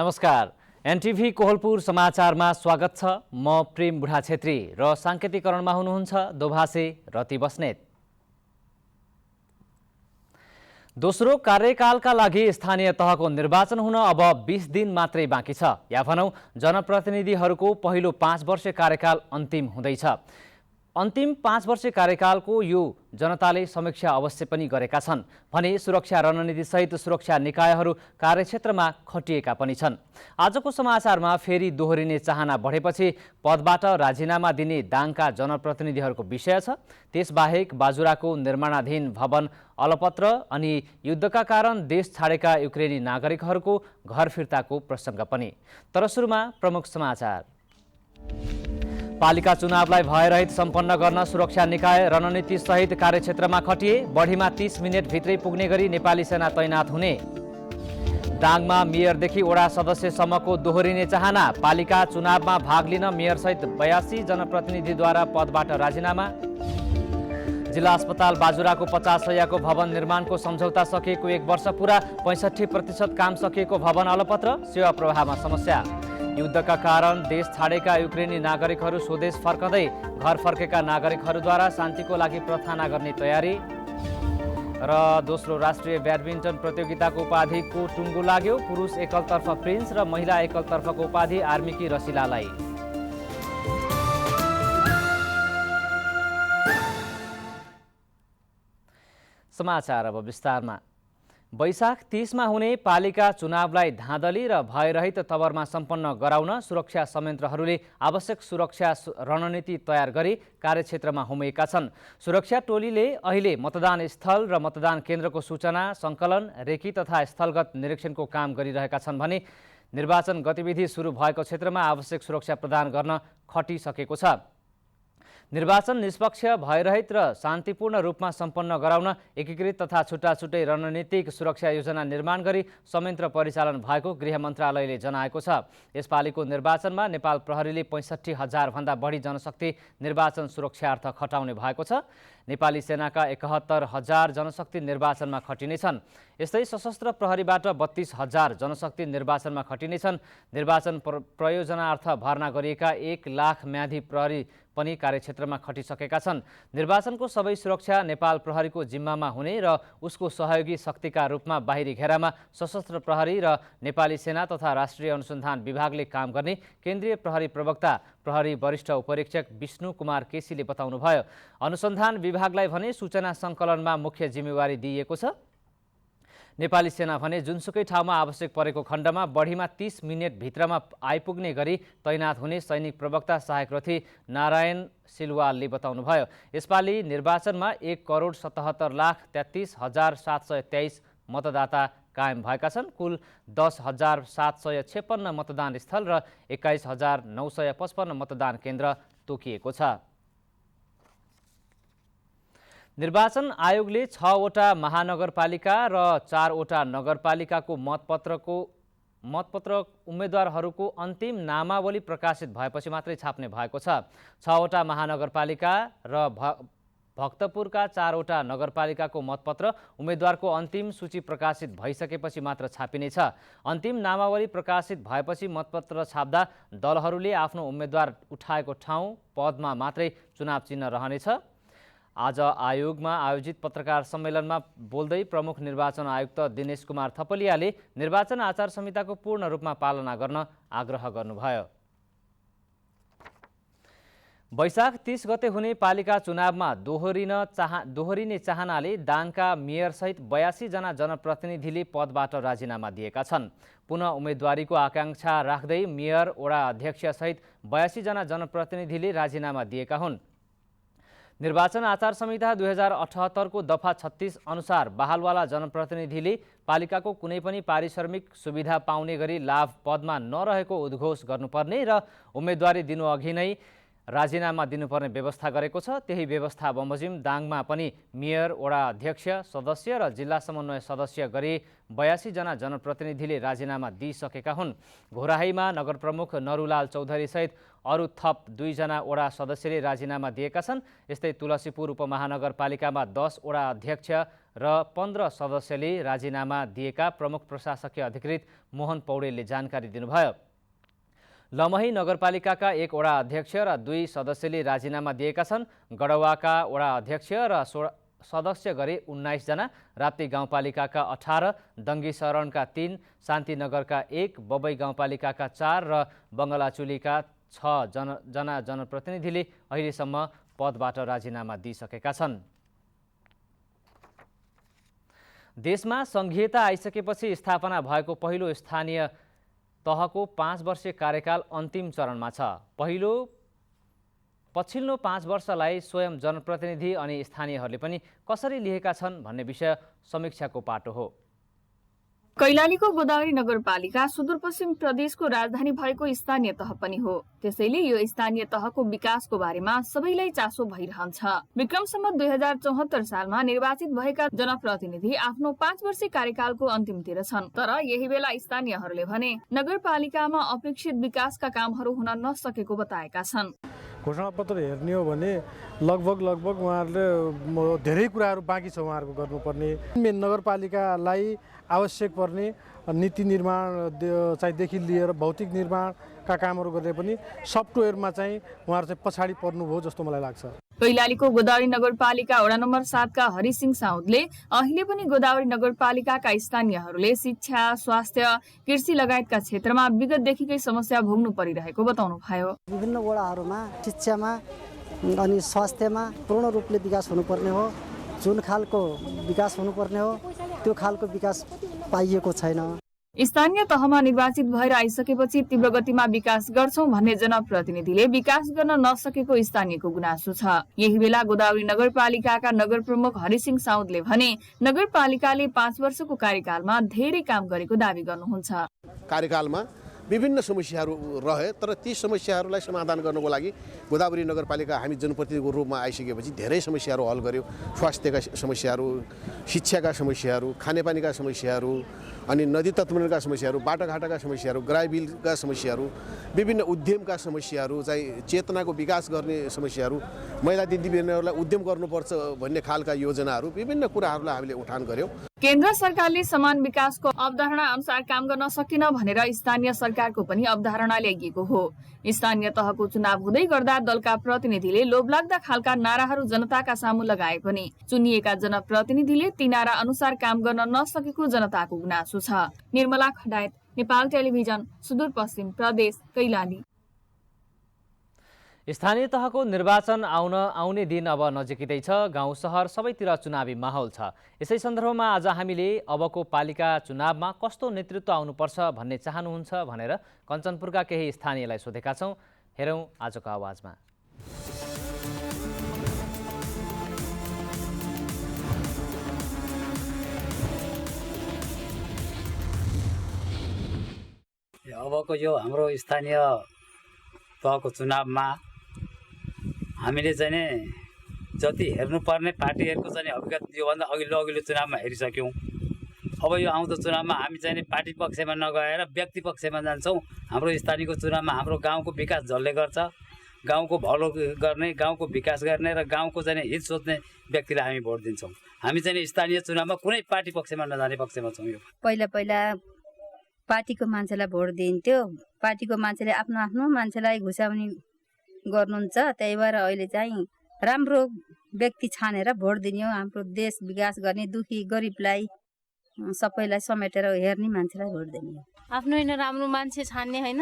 नमस्कार। एनटिभी कोहलपुर समाचारमा स्वागत छ। म प्रेम बुढा छेत्री र साङ्केतिकरणमा हुनुहुन्छ दोभाषे रति बस्नेत। दोस्रो कार्यकालका लागि स्थानीय तहको निर्वाचन हुन अब 20 दिन मात्रै बाँकी छ। या भनौँ जनप्रतिनिधिहरूको पहिलो 5 वर्ष कार्यकाल अन्तिम हुँदैछ। अन्तिम 5 वर्ष कार्यकालको यो जनताले समीक्षा अवश्य पनि गरेका छन् भने सुरक्षा रणनीतिसहित सुरक्षा निकायहरू कार्यक्षेत्रमा खटिएका पनि छन्। आजको समाचारमा फेरि दोहोरिने चाहना बढेपछि पदबाट राजीनामा दिने दाङका जनप्रतिनिधिहरूको विषय छ। त्यसबाहेक बाजुराको निर्माणाधीन भवन अलपत्र अनि युद्धका कारण देश छाडेका युक्रेनी नागरिकहरूको घर फिर्ताको प्रसङ्ग पनि। तर सुरुमा प्रमुख समाचार। पालिका चुनावलाई भयरहित सम्पन्न गर्न सुरक्षा निकाय रणनीति सहित कार्यक्षेत्रमा खटिए। बढीमा 30 मिनेट भित्रै पुग्ने गरी नेपाली सेना तैनात हुने। दाङमा मेयरदेखि वडा सदस्यसम्मको दोहोरिने चाहना। पालिका चुनावमा भाग लिन मेयरसहित 82 जनप्रतिनिधिद्वारा पदबाट राजीनामा। जिल्ला अस्पताल बाजुराको 50 शैय्याको भवन निर्माणको सम्झौता सकिएको 1 वर्ष पुरा। 65% काम सकिएको भवन अलपत्र। सेवा प्रवाहमा समस्या। युद्धका कारण देश छाडेका युक्रेनी नागरिकहरू स्वदेश फर्कँदै घर फर्केका नागरिकहरूद्वारा शान्तिको लागि प्रार्थना गर्ने तयारी। र दोस्रो राष्ट्रिय ब्याडमिन्टन प्रतियोगिताको उपाधिको टुङ्गो लाग्यो। पुरुष एकलतर्फ प्रिन्स र महिला एकलतर्फको उपाधि आर्मीकी रसिलालाई। समाचार अब विस्तारमा। वैशाख 30 मा हुने पालिका चुनावलाई धाँधली र भयरहित तवरमा सम्पन्न गराउन सुरक्षा संयन्त्रहरूले आवश्यक सुरक्षा रणनीति तयार गरी कार्यक्षेत्रमा होमिएका छन्। सुरक्षा टोलीले अहिले मतदान स्थल र मतदान केन्द्रको सूचना सङ्कलन, रेकी तथा स्थलगत निरीक्षणको काम गरिरहेका छन् भने निर्वाचन गतिविधि सुरु भएको क्षेत्रमा आवश्यक सुरक्षा प्रदान गर्न खटिसकेको छ। निर्वाचन निष्पक्ष, भयरहित र शान्तिपूर्ण रूपमा सम्पन्न गराउन एकीकृत तथा छुट्टा छुट्टै रणनीतिक सुरक्षा योजना निर्माण गरी संयन्त्र परिचालन भएको गृह मन्त्रालयले जनाएको छ। यसपालिको निर्वाचनमा नेपाल प्रहरीले 65,000 भन्दा बढी जनशक्ति निर्वाचन सुरक्षार्थ खटाउने भएको छ। नेपाली सेनाका 71,000 जनशक्ति निर्वाचनमा खटिनेछन्। यस्तै सशस्त्र प्रहरीबाट 32,000 जनशक्ति निर्वाचनमा खटिनेछन्। निर्वाचन प्रयोजनार्थ भर्ना गरिएका 1 लाख म्यादी प्रहरी पनि कार्यक्षेत्रमा खटिसकेका छन्। निर्वाचनको सबै सुरक्षा नेपाल प्रहरीको जिम्मामा हुने र उसको सहयोगी शक्तिका रूपमा बाहिरी घेरामा सशस्त्र प्रहरी र नेपाली सेना तथा राष्ट्रिय अनुसन्धान विभागले काम गर्ने केन्द्रीय प्रहरी प्रवक्ता प्रहरी वरिष्ठ उपरीक्षक विष्णु कुमार केसीले बताउनुभयो। अनुसन्धान विभागलाई भने सूचना सङ्कलनमा मुख्य जिम्मेवारी दिइएको छ। नेपाली सेना भने जुनसुकै ठाउँमा आवश्यक परेको खण्डमा बढीमा 30 मिनेट भित्रमा आइपुग्ने गरी तैनात हुने सैनिक प्रवक्ता सहायक रथी नारायण सिलवालले बताउनुभयो। यसपालि निर्वाचनमा 1,77,33,723 मतदाता कायम भएका छन्। कुल 10,756 मतदान स्थल र 21,955 मतदान केन्द्र तोकिएको छ। निर्वाचन आयोगले 6 वटा महानगरपालिका र 4 वटा नगरपालिकाको मतपत्र उम्मेद्वारहरूको अन्तिम नामावली प्रकाशित भएपछि मात्रै छाप्ने भएको छ। 6 वटा महानगरपालिका र भक्तपुरका 4 वटा नगरपालिकाको मतपत्र उम्मेद्वारको अन्तिम सूची प्रकाशित भइसकेपछि मात्र छापिनेछ। अन्तिम नामावली प्रकाशित भएपछि मतपत्र छाप्दा दलहरूले आफ्नो उम्मेद्वार उठाएको ठाउँ पदमा मात्रै चुनाव चिन्ह रहनेछ। आज आयोगमा आयोजित पत्रकार सम्मेलनमा बोल्दै प्रमुख निर्वाचन आयुक्त दिनेश कुमार थपलियाले निर्वाचन आचार संहिताको पूर्ण रूपमा पालना गर्न आग्रह गर्नुभयो। वैशाख 30 गते हुने पालिका चुनावमा दोहोरिने चाहनाले दाङका मेयरसहित 82 जना जनप्रतिनिधिले पदबाट राजीनामा दिएका छन्। पुनः उम्मेदवारीको आकांक्षा राख्दै मेयर, वडा अध्यक्षसहित 82 जना जनप्रतिनिधिले राजीनामा दिएका हुन्। निर्वाचन आचार संहिता 2078 को दफा 36 अनुसार बहालवाला जनप्रतिनिधिले पालिकाको कुनै पनि पारिश्रमिक सुविधा पाउने गरी लाभ पदमा नरहेको उद्घोष गर्नुपर्ने र उम्मेदवारी दिनु अघि नै राजीनामा दिनुपर्ने व्यवस्था गरेको छ। त्यही व्यवस्था बमोजिम दाङमा पनि मेयर, वडा अध्यक्ष, सदस्य र जिल्ला समन्वय सदस्य गरी 82 जना जनप्रतिनिधिले राजीनामा दिइसकेका हुन्। घोराहीमा नगर प्रमुख नरुलाल चौधरी सहित अरू थप 2 जना वडा सदस्यले राजीनामा दिएका छन्। यस्तै तुलसीपुर उपमहानगरपालिकामा 10 वडा अध्यक्ष र 15 सदस्यले राजीनामा दिएका प्रमुख प्रशासकीय अधिकृत मोहन पौडेलले जानकारी दिनुभयो। लमही नगरपालिकाका 1 वडा अध्यक्ष र 2 सदस्यले राजीनामा दिएका छन्। गडवाका वडा अध्यक्ष र सदस्य गरी 19 जना, राप्ती गाउँपालिकाका 18, दङ्गी शरणका 3, शान्तिनगरका 1, बबई गाउँपालिकाका 4 र बङ्गलाचुलीका 6 जना जनप्रतिनिधिले अहिलेसम्म पदबाट राजीनामा दिइसकेका छन्। देशमा सङ्घीयता आइसकेपछि स्थापना भएको पहिलो स्थानीय तहको 5 वर्षीय कार्यकाल अन्तिम चरणमा छ। पछिल्लो 5 वर्षलाई स्वयं जनप्रतिनिधि अनि स्थानीयहरूले पनि कसरी लिएका छन् भन्ने विषय समीक्षाको पाटो हो। कैलालीको गोदावरी नगरपालिका सुदूरपश्चिम प्रदेशको राजधानी भएको स्थानीय तह पनि हो। त्यसैले यो स्थानीय तहको विकासको बारेमा सबैलाई चासो भइरहन्छ। विक्रम सम्वत 2074 सालमा निर्वाचित भएका जनप्रतिनिधि आफ्नो 5 वर्षीय कार्यकालको अन्तिमतिर छन्। तर यही बेला स्थानीयहरूले भने नगरपालिकामा अपेक्षित विकासका कामहरू हुन नसकेको बताएका छन्। घोषणापत्र हेर्ने हो भने लगभग उहाँहरूले धेरै कुराहरू बाँकी छ उहाँहरूको गर्नुपर्ने। नगरपालिकालाई आवश्यक पर्ने नीति निर्माण चाहिँदेखि लिएर भौतिक निर्माणका कामहरू गर्ने पनि सफ्टवेयरमा चाहिँ उहाँहरू चाहिँ पछाडि पर्नुभयो जस्तो मलाई लाग्छ। कैलालीको गोदावरी नगरपालिका वडा नम्बर 7 का हरिसिंह साउदले अहिले पनि गोदावरी नगरपालिकाका स्थानीयहरूले शिक्षा, स्वास्थ्य, कृषि लगायतका क्षेत्रमा विगतदेखिकै समस्या भोग्नु परिरहेको बताउनु भयो। विभिन्न वडाहरूमा शिक्षामा अनि स्वास्थ्यमा पूर्ण रूपले विकास हुनुपर्ने हो। जुन खालको विकास हुनुपर्ने हो त्यो खालको विकास पाइएको छैन। स्थानीय तहमा निर्वाचित भएर आइसकेपछि तीव्र गतिमा विकास गर्छौं भन्ने जनप्रतिनिधिले विकास गर्न नसकेको स्थानीयको गुनासो छ। यही बेला गोदावरी नगरपालिकाका नगर प्रमुख हरिसिंह साउदले भने नगरपालिकाले 5 वर्षको कार्यकालमा धेरै काम गरेको दावी गर्नुहुन्छ। कार्यकालमा विभिन्न समस्याहरू रहे, तर ती समस्याहरूलाई समाधान गर्नको लागि गोदावरी नगरपालिका हामी जनप्रतिनिधिको रूपमा आइसकेपछि धेरै समस्याहरू हल गर्यो। स्वास्थ्यका समस्याहरू, शिक्षाका समस्याहरू, खानेपानीका समस्याहरू, अनि नदी तत्वका समस्याहरू, बाटाघाटाका समस्याहरू, ग्राइबिलका समस्याहरू, विभिन्न उद्यमका समस्याहरू, चाहिँ चेतनाको विकास गर्ने समस्याहरू, महिला दिदीबहिनीहरूलाई उद्यम गर्नुपर्छ भन्ने खालका योजनाहरू, विभिन्न कुराहरूलाई हामीले उठान गर्यौँ। केन्द्र सरकारले समान विकासको अवधारणा अनुसार काम गर्न सकेन भनेर स्थानीय सरकारको पनि अवधारणा ल्याइएको हो। स्थानीय तहको चुनाव हुँदै गर्दा दलका प्रतिनिधिले लोभलाग्दा खालका नाराहरू जनताका सामु लगाए पनि चुनिएका जनप्रतिनिधिले ती नारा अनुसार काम गर्न नसकेको जनताको गुनासो छ। निर्मला खडायत, नेपाल टेलिभिजन, सुदूरपश्चिम प्रदेश, कैलाली। स्थानीय तहको निर्वाचन आउने दिन अब नजिकै छ। गाउँ सहर सबैतिर चुनावी माहौल छ। यसै सन्दर्भमा आज हामीले अबको पालिका चुनावमा कस्तो नेतृत्व आउनुपर्छ भन्ने चाहनुहुन्छ भनेर कञ्चनपुरका केही स्थानीयलाई सोधेका छौँ। हेरौँ आजको आवाजमा। अबको यो हाम्रो स्थानीय तहको चुनावमा हामीले चाहिँ नि जति हेर्नुपर्ने पार्टीहरूको चाहिँ अभिगत योभन्दा अघिल्लो चुनावमा हेरिसक्यौँ। अब यो आउँदो चुनावमा हामी चाहिँ नि पार्टी पक्षमा नगएर व्यक्ति पक्षमा जान्छौँ। हाम्रो स्थानीयको चुनावमा हाम्रो गाउँको विकास जसले गर्छ, गाउँको भलो गर्ने, गाउँको विकास गर्ने र गाउँको चाहिँ हित सोच्ने व्यक्तिलाई हामी भोट दिन्छौँ। हामी चाहिँ स्थानीय चुनावमा कुनै पार्टी पक्षमा नजाने पक्षमा छौँ। यो पहिला पार्टीको मान्छेलाई भोट दिन्थ्यो। पार्टीको मान्छेले आफ्नो मान्छेलाई घुसाउने गर्नुहुन्छ। त्यही भएर अहिले चाहिँ राम्रो व्यक्ति छानेर भोट दिने हो। हाम्रो देश विकास गर्ने, दुखी गरिबलाई सबैलाई समेटेर हेर्ने मान्छेलाई भोट दिने हो। आफ्नो होइन राम्रो मान्छे छान्ने होइन,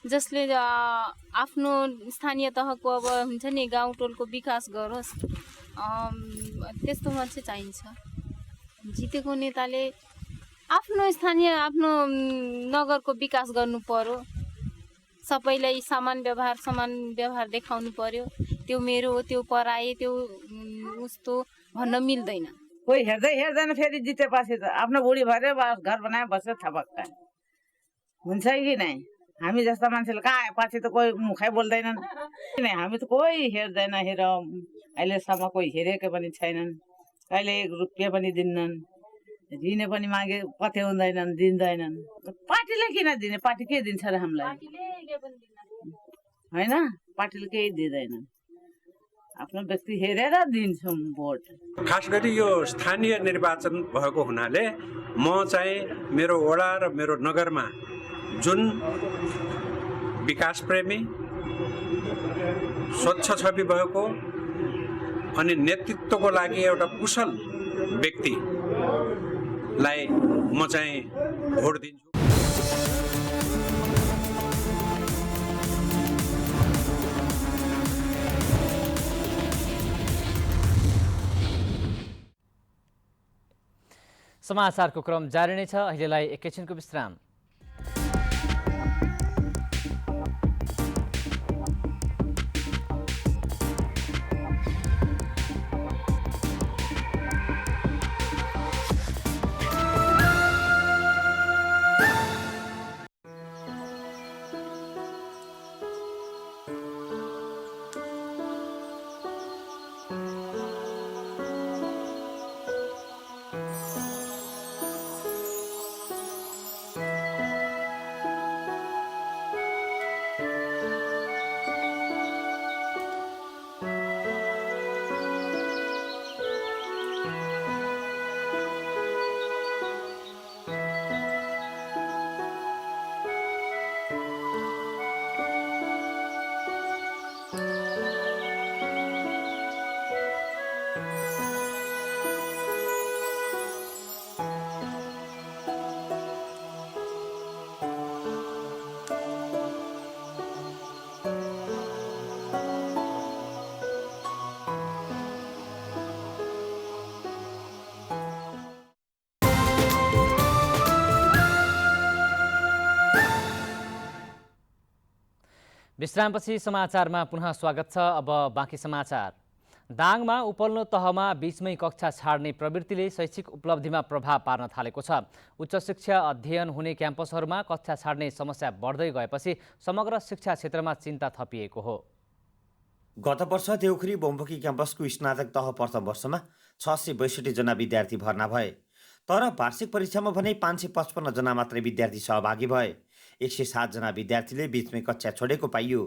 जसले आफ्नो स्थानीय तहको अब हुन्छ नि गाउँ टोलको विकास गरोस्, त्यस्तो मान्छे चाहिन्छ। जितेको नेताले आफ्नो स्थानीय आफ्नो नगरको विकास गर्नु पर्यो। सबैलाई समान व्यवहार देखाउनु पर्यो। त्यो मेरो हो, त्यो पराए, त्यो उस्तो भन्न मिल्दैन। कोही हेर्दैन फेरि जितेपछि त आफ्नो बुढी भएर घर बनाए बस्छ थपक्क हुन्छ कि नै। हामी जस्ता मान्छेले कहाँ पछि त कोही मुखै बोल्दैनन् किन हामी त कोही हेर्दैन अहिलेसम्म कोही हेरेकै पनि छैनन् कहिले 1 रुपियाँ पनि दिन्नन् दिने पनि मागे पत्याउँदैनन् दिँदैनन् पार्टीले किन दिने पार्टी के दिन्छ र हामीलाई हैन पार्टीले केही दिँदैनन् आफ्नो व्यक्ति हेरेर दिन्छौँ भोट खास गरी यो स्थानीय निर्वाचन भएको हुनाले म चाहिँ मेरो वडा र मेरो नगरमा जुन विकास प्रेमी स्वच्छ छवि भएको अनि नेतृत्वको लागि एउटा कुशल व्यक्तिलाई म चाहिँ भोट दिन्छु। समाचारको क्रम जारी नै छ। अहिलेलाई एकैछिनको विश्राम। विश्रामपछि समाचारमा पुनः स्वागत छ। अब बाँकी समाचार। दाङमा उपल्लो तहमा बीचमै कक्षा छाड्ने प्रवृत्तिले शैक्षिक उपलब्धिमा प्रभाव पार्न थालेको छ। उच्च शिक्षा अध्ययन हुने क्याम्पसहरूमा कक्षा छाड्ने समस्या बढ्दै गएपछि समग्र शिक्षा क्षेत्रमा चिन्ता थपिएको हो। गत वर्ष देउखुरी बहुमुखी क्याम्पसको स्नातक तह प्रथम वर्षमा 662 जना विद्यार्थी भर्ना भए, तर वार्षिक परीक्षामा भने 555 जना मात्रै विद्यार्थी सहभागी भए। 107 जना विद्यार्थीले बीचमै कक्षा छोडेको पाइयो।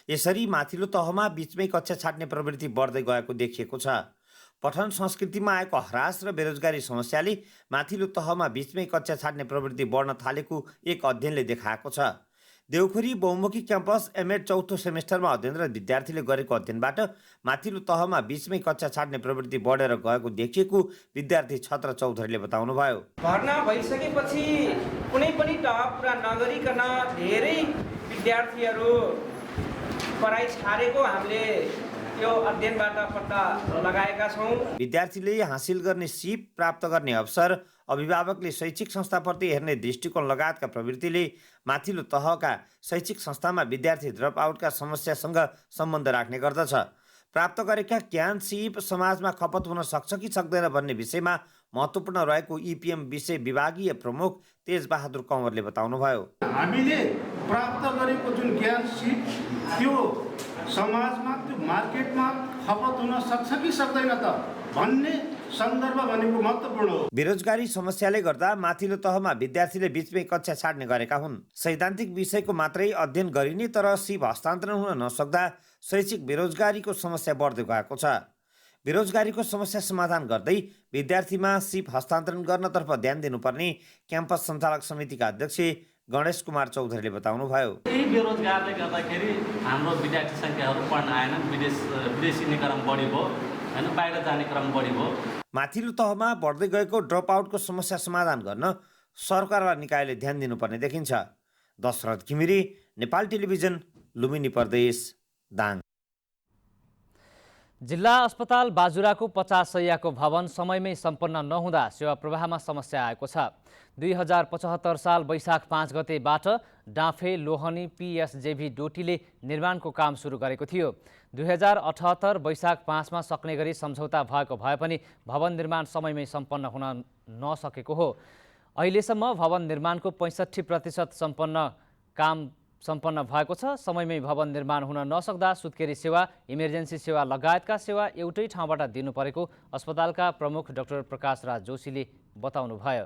यसरी माथिल्लो तहमा बीचमै कक्षा छाड्ने प्रवृत्ति बढ्दै गएको देखिएको छ। पठन संस्कृतिमा आएको ह्रास र बेरोजगारी समस्याले माथिल्लो तहमा बीचमै कक्षा छाड्ने प्रवृत्ति बढ्न थालेको एक अध्ययनले देखाएको छ। देउखुरी बहुमुखी क्याम्पस एमएड चौथो सेमेस्टरमा अध्ययनरत विद्यार्थीले गरेको अध्ययनबाट माथिल्लो तहमा बीचमै कक्षा छाड्ने प्रवृत्ति बढेर गएको देखिएको विद्यार्थी छत्र चौधरीले बताउनुभयो। भर्ना भइसकेपछि कुनै पनि तह पुरा नगरिकन धेरै विद्यार्थीहरू पढाइ छाडेको हामीले यो अध्ययनबाट पत्ता लगाएका छौँ। विद्यार्थीले हासिल गर्ने सिप प्राप्त गर्ने अवसर, अभिभावकले शैक्षिक संस्थाप्रति हेर्ने दृष्टिकोण लगायतका प्रवृत्तिले माथिल्लो तहका शैक्षिक संस्थामा विद्यार्थी ड्रप आउटका समस्यासँग सम्बन्ध राख्ने गर्दछ। प्राप्त गरेका ज्ञान सिप समाजमा खपत हुन सक्छ कि सक्दैन भन्ने विषयमा महत्त्वपूर्ण रहेको इपिएम विषय विभागीय प्रमुख तेजबहादुर कंवरले बताउनुभयो। हामीले प्राप्त गरेको जुन ज्ञान सिप त्यो समाजमा, त्यो मार्केटमा खपत हुन सक्छ कि सक्दैन त भन्ने सन्दर्भ भनेको महत्त्वपूर्ण हो। बेरोजगारी समस्याले गर्दा माथिल्लो तहमा विद्यार्थीले बीचमै कक्षा छाड्ने गरेका हुन्। सैद्धान्तिक विषयको मात्रै अध्ययन गरिने तर सिप हस्तान्तरण हुन नसक्दा शैक्षिक बेरोजगारीको समस्या बढ्दै गएको छ। बेरोजगारीको समस्या समाधान गर्दै विद्यार्थीमा सिप हस्तान्तरण गर्नतर्फ ध्यान दिनुपर्ने क्याम्पस सञ्चालक समितिका अध्यक्ष गणेश कुमार चौधरीले बताउनुभयो। यही बेरोजगारले गर्दाखेरि हाम्रो विद्यार्थी सङ्ख्याहरू पढ्न आएनन्, विदेशी क्रम बढी भयो होइन, बाहिर जाने क्रम बढी भयो। माथिल्लो तहमा बढ्दै गएको ड्रप आउटको समस्या समाधान गर्न सरकार र निकायले ध्यान दिनुपर्ने देखिन्छ। दशरथ घिमिरे, नेपाल टेलिभिजन, लुम्बिनी प्रदेश, दाङ। जिल्ला अस्पताल बाजुराको 50 शैय्याको भवन समयमै सम्पन्न नहुँदा सेवा प्रवाहमा समस्या आएको छ। 2075 साल वैशाख 5 गतेबाट डाँफे लोहनी पिएसजेभी डोटीले निर्माणको काम सुरु गरेको थियो। 2078 वैशाख 5 मा सक्ने गरी सम्झौता भएको भए पनि भवन निर्माण समयमै सम्पन्न हुन नसकेको हो। अहिलेसम्म भवन निर्माणको 65% सम्पन्न काम सम्पन्न भएको छ। समयमै भवन निर्माण हुन नसक्दा सुत्केरी सेवा, इमर्जेन्सी सेवा लगायतका सेवा एउटै ठाउँबाट दिनु परेको अस्पतालका प्रमुख डाक्टर प्रकाश राज जोशीले बताउनुभयो।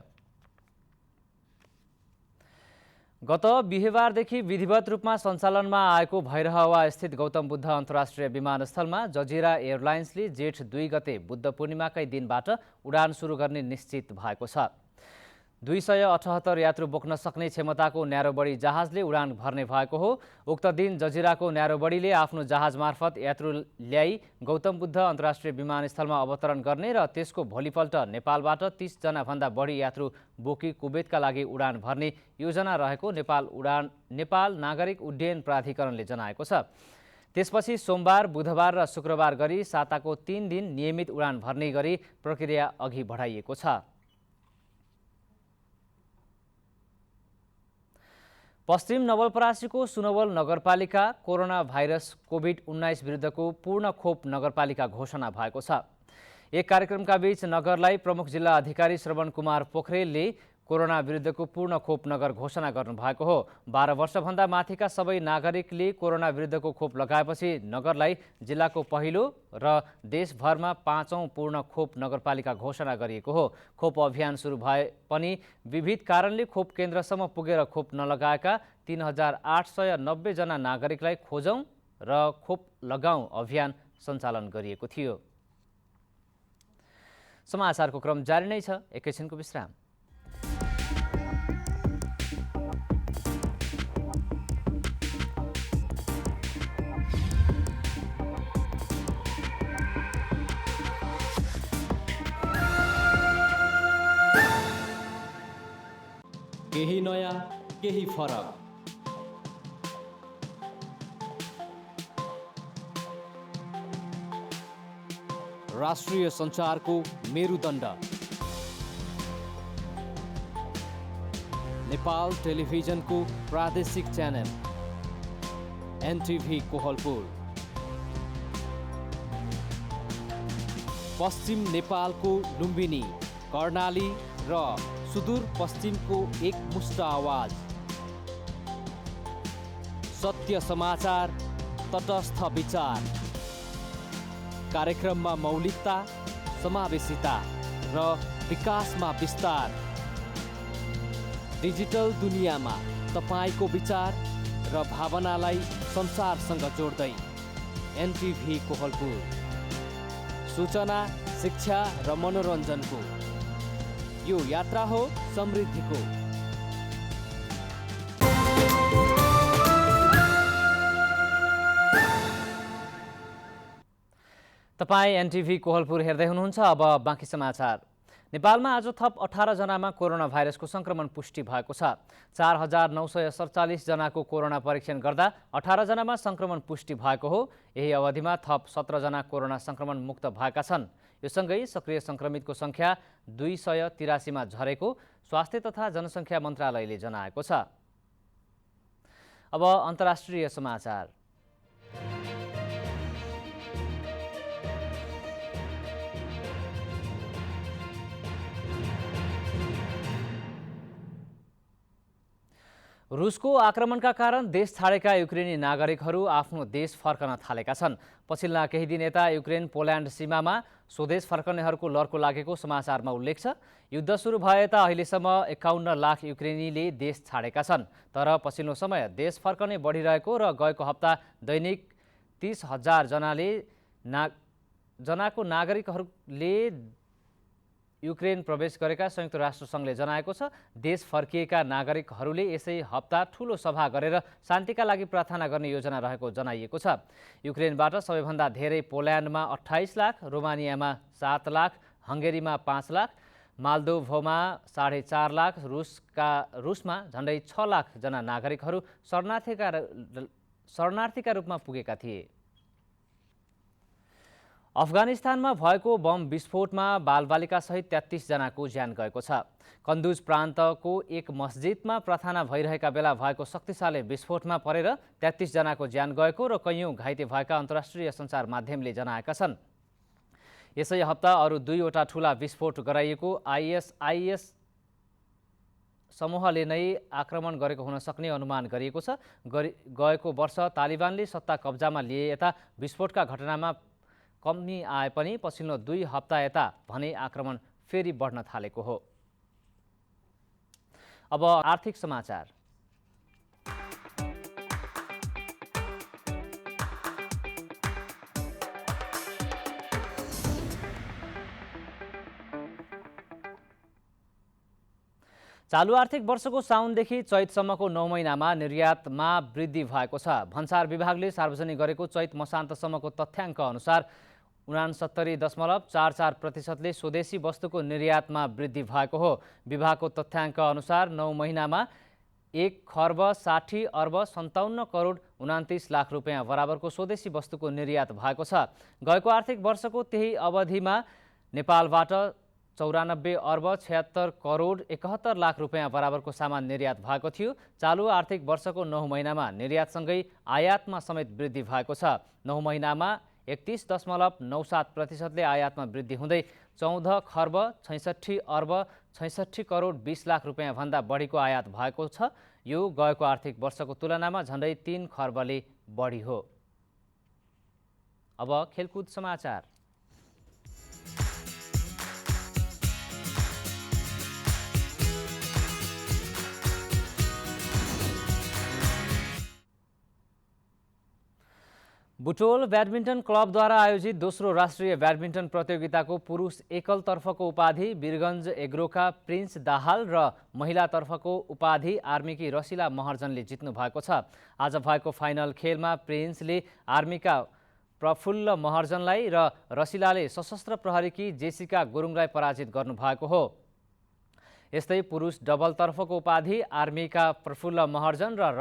गत बिहीबारदेखि विधिवत रूपमा सञ्चालनमा आएको भैरहवा स्थित गौतम बुद्ध अन्तर्राष्ट्रिय विमानस्थलमा जजिरा एयरलाइन्सले जेठ 2 गते बुद्ध पूर्णिमाकै दिनबाट उडान सुरु गर्ने निश्चित भएको छ। 278 यात्रु बोक्न सक्ने क्षमताको न्यारोबडी जहाजले उडान भर्ने भएको हो। उक्त दिन जजिराको न्यारोबडीले आफ्नो जहाज मार्फत यात्रु ल्याई गौतम बुद्ध अन्तर्राष्ट्रिय विमानस्थलमा अवतरण गर्ने र त्यसको भोलिपल्ट नेपालबाट 30 जनाभन्दा बढी यात्रु बोकी कुवेतका लागि उडान भर्ने योजना रहेको नेपाल नागरिक उड्डयन प्राधिकरणले जनाएको छ। त्यसपछि सोमबार, बुधबार र शुक्रबार गरी साताको 3 दिन नियमित उडान भर्ने गरी प्रक्रिया अघि बढाइएको छ। पश्चिम नवलपरासीको सुनवल नगरपालिका कोरोना भाइरस कोभिड-19 विरुद्धको पूर्ण खोप नगरपालिका घोषणा भएको छ। एक कार्यक्रमका बीच नगरलाई प्रमुख जिल्ला अधिकारी श्रवण कुमार पोखरेलले कोरोना विरुद्धको पूर्ण खोप नगर घोषणा गर्नुभएको हो। 12 वर्षभन्दा माथिका सबै नागरिकले कोरोना विरुद्धको खोप लगाएपछि नगरलाई जिल्लाको पहिलो र देशभरमा 5औं पूर्ण खोप नगरपालिका घोषणा गरिएको हो। खोप अभियान सुरु भए पनि विविध कारणले खोप केन्द्रसम्म पुगेर खोप नलगाएका 3890 जना नागरिकलाई खोजौं र खोप लगाउँ अभियान सञ्चालन गरिएको थियो। समाचारको क्रम जारी नै छ, एकैछिनको विश्राम। केही नयाँ, केही फरक। राष्ट्रिय सञ्चारको मेरुदण्ड नेपाल टेलिभिजनको प्रादेशिक च्यानल एनटिभी कोहलपुर। पश्चिम नेपालको लुम्बिनी, कर्णाली र सुदूर पश्चिमको एकमुष्ट आवाज। सत्य समाचार, तटस्थ विचार। कार्यक्रममा मौलिकता, समावेशिता र विकासमा विस्तार। डिजिटल दुनियाँमा तपाईको विचार र भावनालाई संसारसँग जोड्दै एनटिभी कोहलपुर। सूचना, शिक्षा र मनोरञ्जनको यो यात्रा हो समृद्धिको। तपाईं एनटिभी कोहलपुर हेर्दै हुनुहुन्छ। अब बाँकी समाचार। नेपालमा आज थप 18 जनामा कोरोना भाइरसको संक्रमण पुष्टि भएको छ। 4947 जनाको कोरोना परीक्षण गर्दा 18 जनामा संक्रमण पुष्टि भएको हो। यही अवधिमा थप 17 जना कोरोना संक्रमण मुक्त भएका छन्। यो सँगै सक्रिय संक्रमितको संख्या 283 मा झरेको स्वास्थ्य तथा जनसङ्ख्या मन्त्रालयले जनाएको छ। अब अन्तर्राष्ट्रिय समाचार। रुसको आक्रमणका कारण देश छाडेका युक्रेनी नागरिकहरू आफ्नो देश फर्कन थालेका छन्। पछिल्ला केही दिन यता युक्रेन पोल्यान्ड सीमामा स्वदेश फर्कनेहरूको लर्को लागेको समाचारमा उल्लेख छ। युद्ध सुरु भए यता अहिलेसम्म 51 लाख युक्रेनीले देश छाडेका छन्। तर पछिल्लो समय देश फर्कने बढिरहेको र गएको हप्ता दैनिक 30,000 जनाको नागरिकहरूले युक्रेन प्रवेश गरेका संयुक्त राष्ट्र सङ्घले जनाएको छ। देश फर्किएका नागरिकहरूले यसै हप्ता ठूलो सभा गरेर शान्तिका लागि प्रार्थना गर्ने योजना रहेको जनाइएको छ। युक्रेनबाट सबैभन्दा धेरै पोल्यान्डमा 28 लाख, रोमानियामा 7 लाख, हङ्गेरीमा 5 लाख, माल्दोभोमा 4.5 लाख, रुसमा झन्डै 6 लाख जना नागरिकहरू शरणार्थीका रूपमा पुगेका थिए। अफगानिस्तानमा भएको बम विस्फोटमा बालबालिका सहित 33 जनाको ज्यान गएको छ। कन्दुज प्रान्तको एक मस्जिदमा प्रार्थना भइरहेका बेला भएको शक्तिशाली विस्फोटमा परेर 33 जनाको ज्यान गएको र कैयौं घाइते भएका अन्तर्राष्ट्रिय सञ्चार माध्यमले जनाएका छन्। यसै हप्ता अरू 2वटा ठूला विस्फोट गराइएको आइएसआइएस समूहले नै आक्रमण गरेको हुन सक्ने अनुमान गरिएको छ। गएको वर्ष तालिबानले सत्ता कब्जामा लिए यता विस्फोटका घटनामा कमी आए पनि पछिल्लो 2 हप्ता यता भने आक्रमण फेरि बढ्न थालेको हो। अब आर्थिक समाचार। चालु आर्थिक वर्षको साउनदेखि चैतसम्मको 9 महिनामा निर्यातमा वृद्धि भएको छ। भन्सार विभागले सार्वजनिक गरेको चैत मसान्तसम्मको तथ्याङ्क अनुसार 69.44% स्वदेशी वस्तुको निर्यातमा वृद्धि भएको हो। विभागको तथ्याङ्क अनुसार 9 महिनामा 1,57,57,57 लाख रुपियाँ बराबरको स्वदेशी वस्तुको निर्यात भएको छ। गएको आर्थिक वर्षको त्यही अवधिमा नेपालबाट 94,76,71,71 लाख रुपियाँ बराबरको सामान निर्यात भएको थियो। चालु आर्थिक वर्षको 9 महिनामा निर्यातसँगै आयातमा समेत वृद्धि भएको छ। 9 महिनामा 31.97% आयातमा वृद्धि हुँदै 14,66,66,20 लाख रुपियाँ भन्दा बढीको आयात भएको छ। यो गएको आर्थिक वर्षको तुलनामा झन्डै 3 खर्बले बढी हो। अब खेलकुद समाचार। बुटोल ब्याडमिन्टन क्लबद्वारा आयोजित दोस्रो राष्ट्रिय ब्याडमिन्टन प्रतियोगिताको पुरुष एकलतर्फको उपाधि वीरगञ्ज एग्रोका प्रिन्स दाहाल र महिलातर्फको उपाधि आर्मीकी रसिला महर्जनले जित्नु भएको छ। आज भएको फाइनल खेलमा प्रिन्सले आर्मीका प्रफुल्ल महर्जनलाई र रसिलाले सशस्त्र प्रहरीकी जेसिका गुरुङलाई पराजित गर्नुभएको हो। यस्तै पुरुष डबलतर्फको उपाधि आर्मीका प्रफुल्ल महर्जन र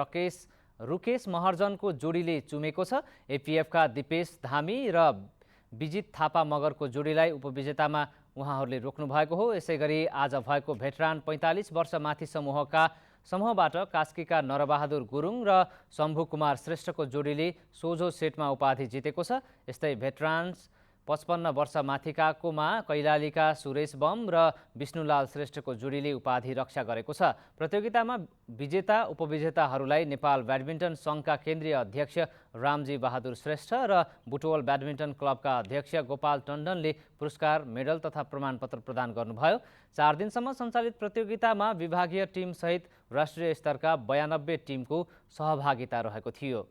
रुकेश महर्जनको जोडीले चुमेको छ। एपिएफका दिपेश धामी र विजित थापा मगरको जोडीलाई उपविजेतामा उहाँहरूले रोक्नु भएको हो। यसैगरी आज भएको भेटरान 45 वर्ष माथि समूहबाट कास्कीका नरबहादुर गुरुङ र शम्भु कुमार श्रेष्ठको जोडीले सोझो सेटमा उपाधि जितेको छ। यस्तै भेटरान्स 55 वर्ष माथिकाकोमा कैलालीका सुरेश बम र विष्णुलाल श्रेष्ठको जोडीले उपाधि रक्षा गरेको छ। प्रतियोगितामा विजेता उपविजेताहरूलाई नेपाल ब्याडमिन्टन सङ्घका केन्द्रीय अध्यक्ष रामजी बहादुर श्रेष्ठ र बुटवल ब्याडमिन्टन क्लबका अध्यक्ष गोपाल टण्डनले पुरस्कार, मेडल तथा प्रमाणपत्र प्रदान गर्नुभयो। 4 दिनसम्म सञ्चालित प्रतियोगितामा विभागीय टिमसहित राष्ट्रिय स्तरका 92 टिमको सहभागिता रहेको थियो।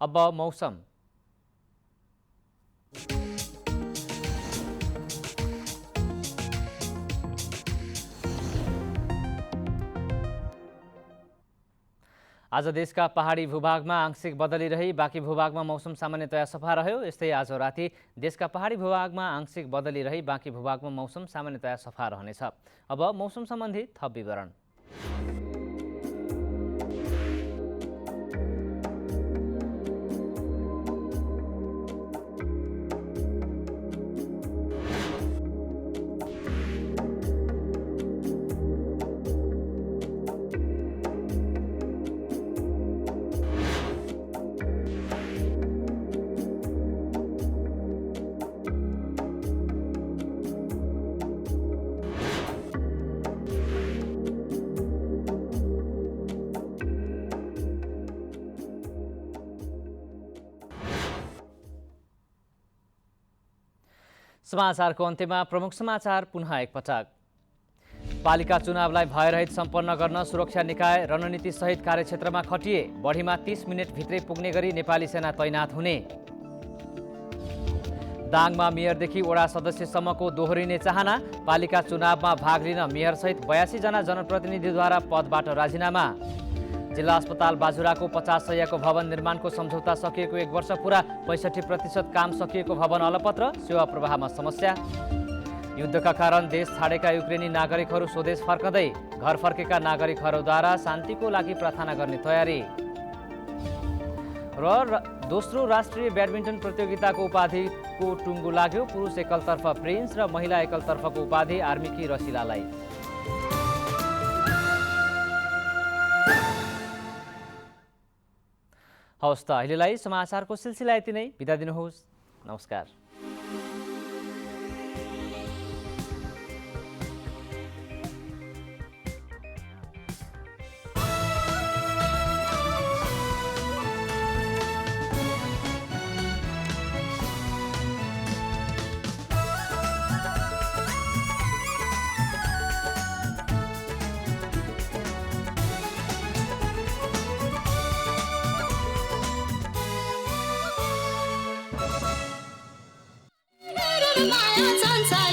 अब मौसम। आज देशका पहाडी भूभागमा आंशिक बदली रही बाँकी भूभागमा मौसम सामान्यतया सफा रह्यो। यस्तै आज राति देशका पहाडी भूभागमा आंशिक बदली रही बाँकी भूभागमा मौसम सामान्यतया सफा रहनेछ। अब मौसम सम्बन्धी थप विवरण। समाचारको अन्त्यमा प्रमुख समाचार पुनः एकपटक। पालिका चुनावलाई भयरहित सम्पन्न गर्न सुरक्षा निकाय रणनीति सहित कार्यक्षेत्रमा खटिए। बढीमा 30 मिनेट भित्रै पुग्ने गरी नेपाली सेना तैनात हुने। दाङमा मेयरदेखि वडा सदस्यसम्मको दोहोरिने चाहना। पालिका चुनावमा भाग लिन मेयरसहित 82 जना जनप्रतिनिधिद्वारा पदबाट राजीनामा। जिल्ला अस्पताल बाजुराको 50 शय्याको भवन निर्माणको सम्झौता सकिएको 1 वर्ष पुरा। 65% काम सकिएको भवन अलपत्र। सेवा प्रवाहमा समस्या। युद्धका कारण देश छाडेका युक्रेनी नागरिकहरू स्वदेश फर्कँदै। घर फर्केका नागरिकहरूद्वारा शान्तिको लागि प्रार्थना गर्ने तयारी। र दोस्रो राष्ट्रिय ब्याडमिन्टन प्रतियोगिताको उपाधिको टुङ्गो लाग्यो। पुरुष एकलतर्फ प्रिन्स र महिला एकलतर्फको उपाधि आर्मीकी रसिलालाई। हवस् त अहिलेलाई समाचारको सिलसिला यति नै। बिदा दिनुहोस्। नमस्कार। माया संसार